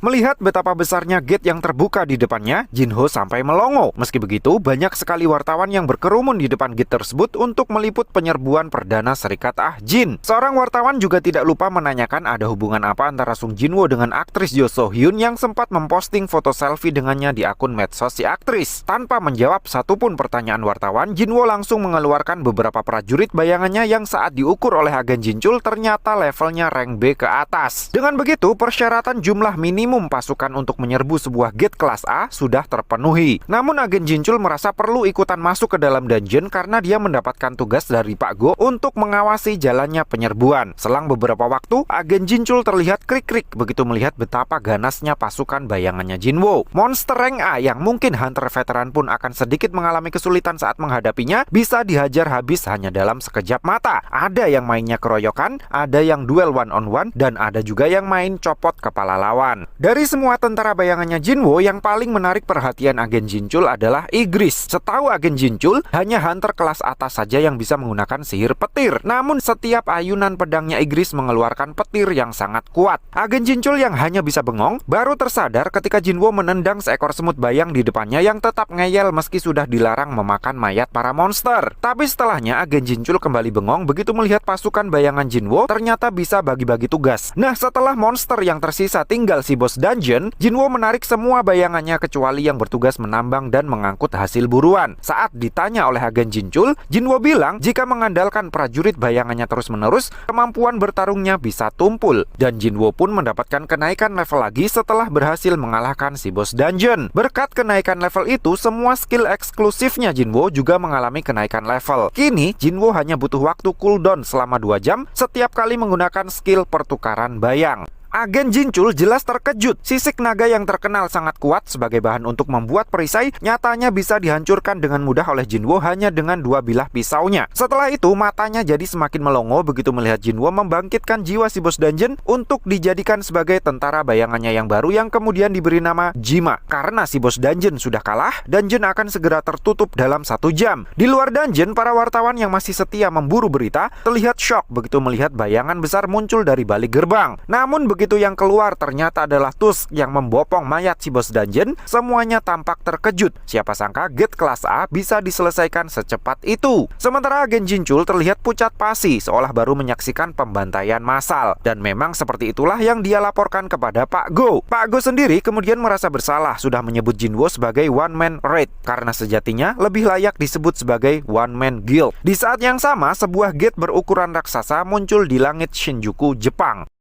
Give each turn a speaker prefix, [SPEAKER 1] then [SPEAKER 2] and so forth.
[SPEAKER 1] Melihat betapa besarnya gate yang terbuka di depannya, Jinho sampai melongo. Meski begitu, banyak sekali wartawan yang berkerumun di depan gate tersebut untuk meliput penyerbuan Perdana Serikat Ah Jin. Seorang wartawan juga tidak lupa menanyakan ada hubungan apa antara Sung Jinwo dengan aktris Jo So Hyun yang sempat memposting foto selfie dengannya di akun medsos si aktris. Tanpa menjawab satupun pertanyaan wartawan, Jinwo langsung mengeluarkan beberapa prajurit bayangannya yang saat diukur oleh agen Jinchul ternyata levelnya rank B ke atas. Dengan begitu, persyaratan jumlah minimum pasukan untuk menyerbu sebuah gate kelas A sudah terpenuhi. Namun agen Jinchul merasa perlu ikutan masuk ke dalam dungeon karena dia mendapatkan tugas dari Pak Go untuk mengawasi jalannya penyerbuan. Selang beberapa waktu, agen Jinchul terlihat krik-krik begitu melihat betapa ganasnya pasukan bayangannya Jinwo. Monster rank A yang mungkin hunter veteran pun akan sedikit mengalami kesulitan saat menghadapinya bisa dihajar habis hanya dalam sekejap mata. Ada yang mainnya keroyokan, ada yang duel one on one, dan ada juga yang main copot kepala lawan. Dari semua tentara bayangannya Jinwo, yang paling menarik perhatian agen Jinchul adalah Igris. Setahu agen Jinchul, hanya hunter kelas atas saja yang bisa menggunakan sihir petir. Namun setiap ayunan pedangnya Igris mengeluarkan petir yang sangat kuat. Agen Jinchul yang hanya bisa bengong, baru tersadar ketika Jinwo menendang seekor semut bayang di depannya yang tetap ngeyel meski sudah dilarang memakan mayat para monster. Tapi setelahnya agen Jinchul kembali bengong begitu melihat pasukan bayangan Jinwo ternyata bisa bagi-bagi tugas. Nah, setelah monster yang tersisa tinggal si bos dungeon, Jinwo menarik semua bayangannya kecuali yang bertugas menambang dan mengangkut hasil buruan. Saat ditanya oleh agen Jinchul, Jinwo bilang jika mengandalkan prajurit bayangannya terus-menerus, kemampuan bertarungnya bisa tumpul. Dan Jinwo pun mendapatkan kenaikan level lagi setelah berhasil mengalahkan si bos dungeon. Berkat kenaikan level itu, semua skill eksklusifnya Jinwo juga mengalami kenaikan level. Kini, Jinwo hanya butuh waktu cooldown selama 2 jam setiap kali menggunakan skill pertukaran bayang. Agen Jinchul jelas terkejut. Sisik naga yang terkenal sangat kuat sebagai bahan untuk membuat perisai nyatanya bisa dihancurkan dengan mudah oleh Jinwo hanya dengan 2 bilah pisaunya. Setelah itu matanya jadi semakin melongo begitu melihat Jinwo membangkitkan jiwa si bos dungeon untuk dijadikan sebagai tentara bayangannya yang baru yang kemudian diberi nama Jima. Karena si bos dungeon sudah kalah, dungeon akan segera tertutup dalam 1 jam. Di luar dungeon, para wartawan yang masih setia memburu berita terlihat shock begitu melihat bayangan besar muncul dari balik gerbang. Namun begitu yang keluar ternyata adalah Tusk yang membopong mayat si bos dungeon, semuanya tampak terkejut. Siapa sangka gate kelas A bisa diselesaikan secepat itu. Sementara agen Jinchul terlihat pucat pasi seolah baru menyaksikan pembantaian massal. Dan memang seperti itulah yang dia laporkan kepada Pak Go. Pak Go sendiri kemudian merasa bersalah sudah menyebut Jinwo sebagai one man raid karena sejatinya lebih layak disebut sebagai one man guild. Di saat yang sama, sebuah gate berukuran raksasa muncul di langit Shinjuku, Jepang.